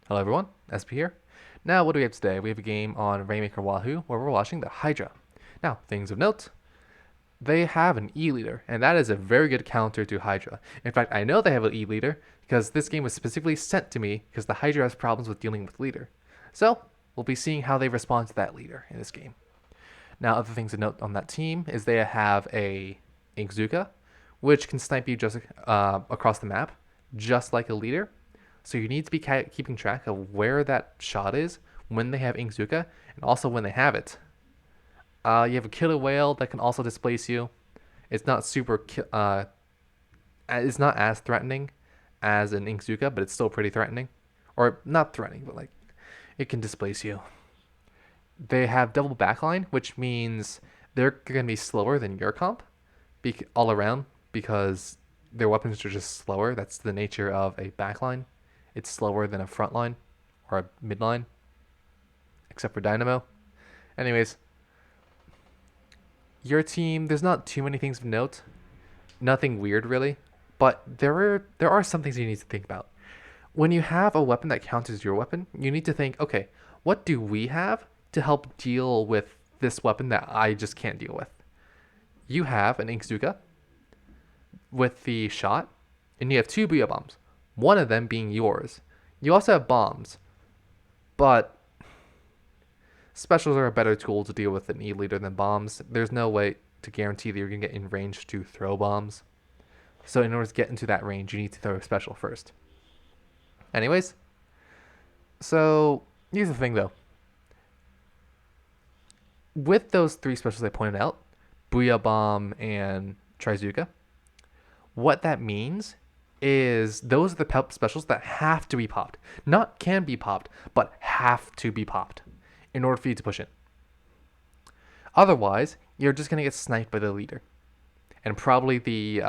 Hello everyone, Espurr here. Now what do we have today? We have a game on Rainmaker Wahoo where we're watching the Hydra. Now, things of note, they have an E-leader, and that is a very good counter to Hydra. In fact, I know they have an E-leader because this game was specifically sent to me because the Hydra has problems with dealing with leader. So, we'll be seeing how they respond to that leader in this game. Now, other things to note on that team is they have a Inkzuka, which can snipe you just across the map, just like a leader. So you need to be keeping track of where that shot is when they have Inkzuka, and also when they have it. You have a killer whale that can also displace you. It's not it's not as threatening as an Inkzuka, but it's still pretty threatening, or not threatening, but like it can displace you. They have double backline, which means they're going to be slower than your comp, all around, because their weapons are just slower. That's the nature of a backline. It's slower than a front line or a midline, except for Dynamo. Anyways, your team, there's not too many things of note. Nothing weird, really. But there are some things you need to think about. When you have a weapon that counters your weapon, you need to think, okay, what do we have to help deal with this weapon that I just can't deal with? You have an Inkzuka with the shot, and you have two Booyah Bombs, one of them being yours. You also have bombs, but specials are a better tool to deal with an E-leader than bombs. There's no way to guarantee that you're going to get in range to throw bombs. So in order to get into that range, you need to throw a special first. Anyways, so here's the thing though. With those three specials I pointed out, Booyah Bomb and Trizuka, what that means is those are the specials that have to be popped. Not can be popped, but have to be popped in order for you to push in. Otherwise, you're just going to get sniped by the leader. And probably the,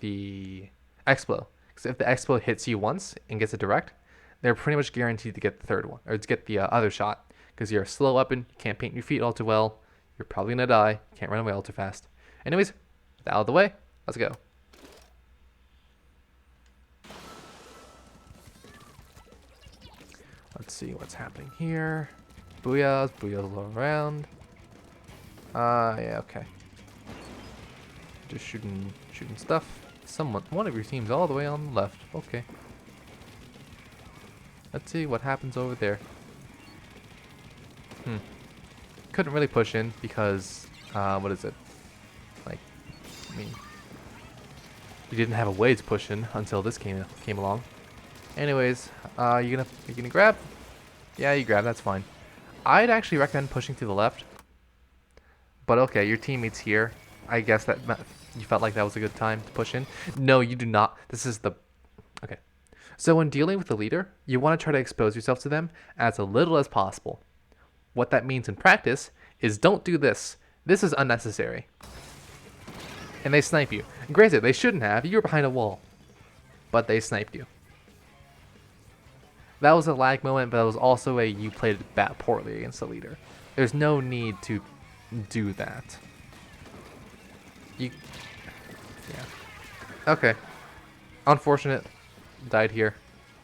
the Explo. Because if the Explo hits you once and gets a direct, they're pretty much guaranteed to get the third one, or to get the other shot. Because you're a slow weapon, you can't paint your feet all too well, you're probably going to die, can't run away all too fast. Anyways, out of the way, let's go. Let's see what's happening here. Booyahs all around. Yeah, okay. Just shooting stuff. One of your team's all the way on the left. Okay. Let's see what happens over there. Couldn't really push in because, what is it? Like, I mean, you didn't have a way to push in until this came along. Anyways, you gonna grab? Yeah, you grab. That's fine. I'd actually recommend pushing to the left. But okay, your teammate's here. I guess that you felt like that was a good time to push in. No, you do not. This is the... Okay. So when dealing with the leader, you want to try to expose yourself to them as little as possible. What that means in practice is don't do this. This is unnecessary. And they snipe you. Granted, they shouldn't have. You were behind a wall. But they sniped you. That was a lag moment, but that was also you played bat poorly against the leader. There's no need to do that. Yeah. Okay. Unfortunate. Died here.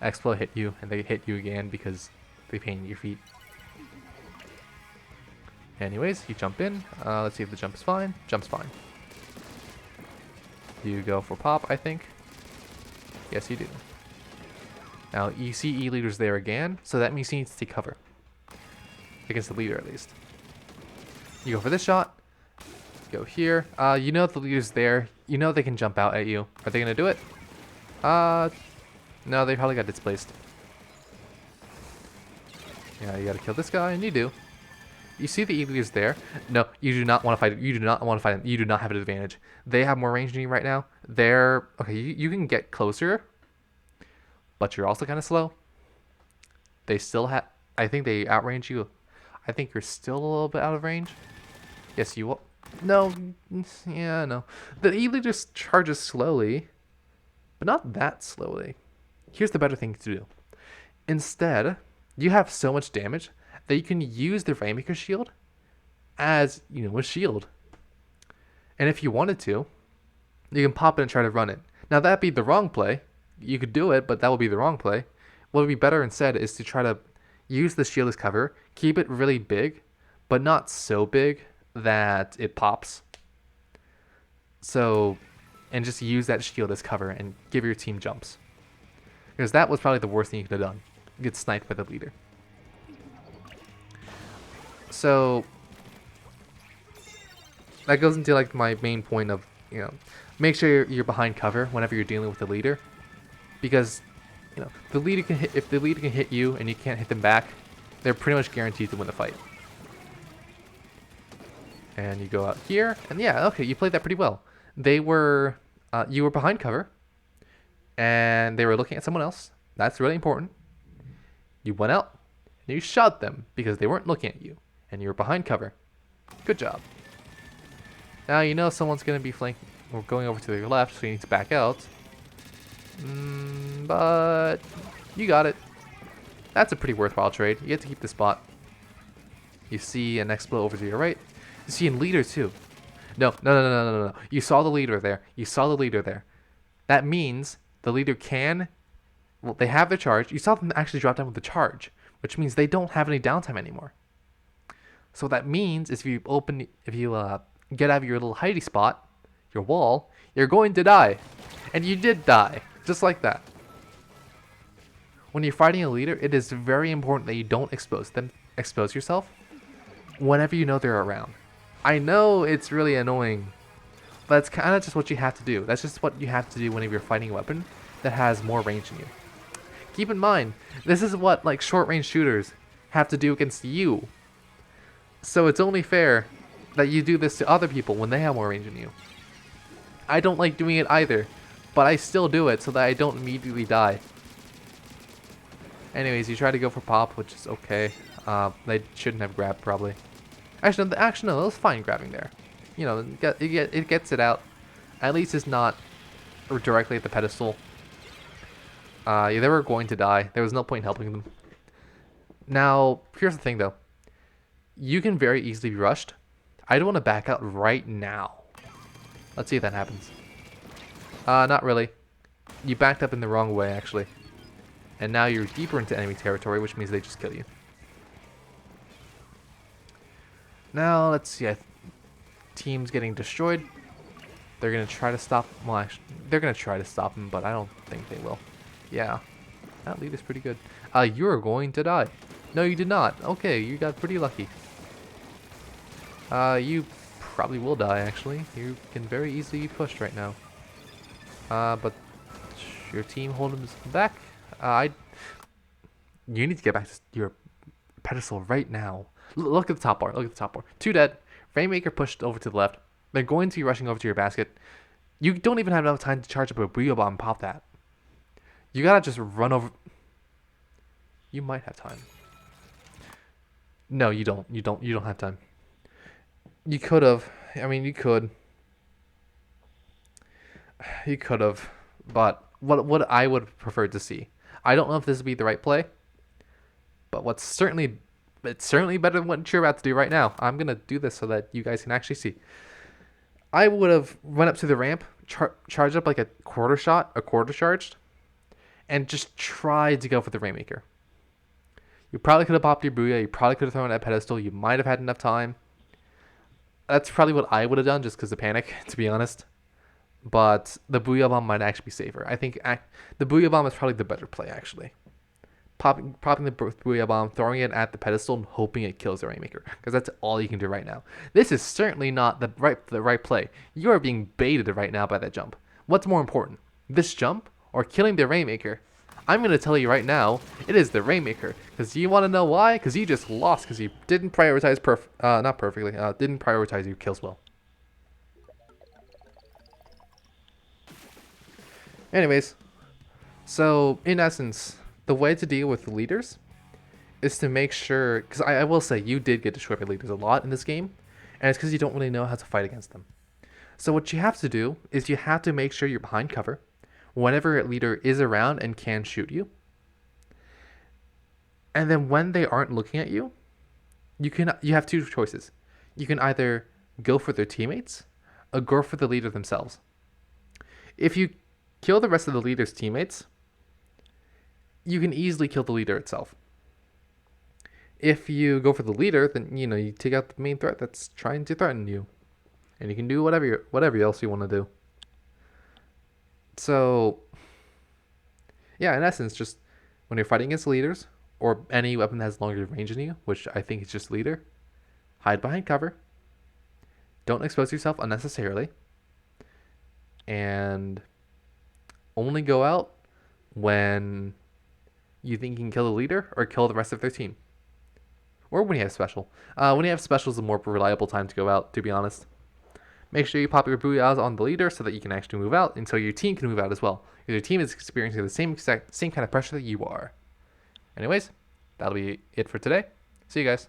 Explo hit you, and they hit you again because they painted your feet. Anyways, you jump in. Let's see if the jump is fine. Jump's fine. You go for pop, I think. Yes, you do. Now, you see E-leader's there again, so that means he needs to take cover. Against the leader, at least. You go for this shot. Go here. You know if the leader's there. You know they can jump out at you. Are they going to do it? No, they probably got displaced. Yeah, you got to kill this guy, and you do. You see the E-leader's there. No, you do not want to fight. You do not want to fight him. You do not have an advantage. They have more range than you right now. They're... Okay, you can get closer, but you're also kind of slow. They still have... I think they outrange you. I think you're still a little bit out of range. Yes, you will. No. Yeah, no. The E-leader just charges slowly, but not that slowly. Here's the better thing to do. Instead, you have so much damage that you can use the Rainmaker shield as, a shield. And if you wanted to, you can pop it and try to run it. Now, that'd be the wrong play. You could do it, but that would be the wrong play. What would be better instead is to try to use the shield as cover, keep it really big, but not so big that it pops. So, and just use that shield as cover and give your team jumps. Because that was probably the worst thing you could have done. Get sniped by the leader. So, that goes into like my main point of, make sure you're behind cover whenever you're dealing with the leader. Because, the leader can hit, if the leader can hit you and you can't hit them back, they're pretty much guaranteed to win the fight. And you go out here, and yeah, okay, you played that pretty well. You were behind cover, and they were looking at someone else. That's really important. You went out, and you shot them because they weren't looking at you, and you were behind cover. Good job. Now you know someone's going to be flanking or going over to your left, so you need to back out. But you got it. That's a pretty worthwhile trade. You get to keep the spot. You see an Espurr over to your right. You see a leader too. No. You saw the leader there. You saw the leader there. That means the leader can... Well, they have their charge. You saw them actually drop down with the charge, which means they don't have any downtime anymore. So that means if you get out of your little hidey spot, your wall, you're going to die. And you did die. Just like that. When you're fighting a leader, it is very important that you don't expose yourself whenever you know they're around. I know it's really annoying, but it's kind of just what you have to do. That's just what you have to do whenever you're fighting a weapon that has more range than you. Keep in mind, this is what like short-range shooters have to do against you. So it's only fair that you do this to other people when they have more range than you. I don't like doing it either, but I still do it so that I don't immediately die. Anyways, you try to go for pop, which is okay. They shouldn't have grabbed, probably. Actually, no, it was fine grabbing there. It gets it out. At least it's not directly at the pedestal. Yeah, they were going to die. There was no point in helping them. Now, here's the thing, though. You can very easily be rushed. I don't want to back out right now. Let's see if that happens. Not really. You backed up in the wrong way, actually. And now you're deeper into enemy territory, which means they just kill you. Now, let's see. Team's getting destroyed. They're going to try to stop... Well, actually, they're going to try to stop him, but I don't think they will. Yeah. That lead is pretty good. You're going to die. No, you did not. Okay, you got pretty lucky. You probably will die, actually. You can very easily be pushed right now. But your team hold him back. You need to get back to your pedestal right now. Look at the top bar. Look at the top bar. 2 dead. Rainmaker pushed over to the left. They're going to be rushing over to your basket. You don't even have enough time to charge up a Brio Bomb and pop that. You gotta just run over. You might have time. No, you don't. You don't have time. You could have. I mean, you could. You could have. But what I would prefer to see. I don't know if this would be the right play. But it's certainly better than what you're about to do right now. I'm going to do this so that you guys can actually see. I would have run up to the ramp, charged up like a quarter charged, and just tried to go for the Rainmaker. You probably could have popped your Booyah. You probably could have thrown it at pedestal. You might have had enough time. That's probably what I would have done just because of panic, to be honest. But the Booyah Bomb might actually be safer. I think the Booyah Bomb is probably the better play, actually. Popping the Booyah Bomb, throwing it at the pedestal, and hoping it kills the Rainmaker. Because that's all you can do right now. This is certainly not the right play. You are being baited right now by that jump. What's more important? This jump or killing the Rainmaker? I'm going to tell you right now, it is the Rainmaker. Because you want to know why? Because you just lost because you didn't prioritize didn't prioritize your kills well. Anyways, so in essence, the way to deal with the leaders is to make sure, because I will say you did get destroyed by leaders a lot in this game, and it's because you don't really know how to fight against them. So what you have to do is you have to make sure you're behind cover whenever a leader is around and can shoot you. And then when they aren't looking at you, you have 2 choices. You can either go for their teammates or go for the leader themselves. If you kill the rest of the leader's teammates, you can easily kill the leader itself. If you go for the leader, then you take out the main threat that's trying to threaten you, and you can do whatever else you want to do. So, yeah, in essence, just when you're fighting against leaders or any weapon that has longer range than you, which I think is just leader, hide behind cover. Don't expose yourself unnecessarily, and only go out when you think you can kill the leader or kill the rest of their team. Or when you have special. When you have special is a more reliable time to go out, to be honest. Make sure you pop your booyahs on the leader so that you can actually move out, and so your team can move out as well. Because your team is experiencing the same kind of pressure that you are. Anyways, that'll be it for today. See you guys.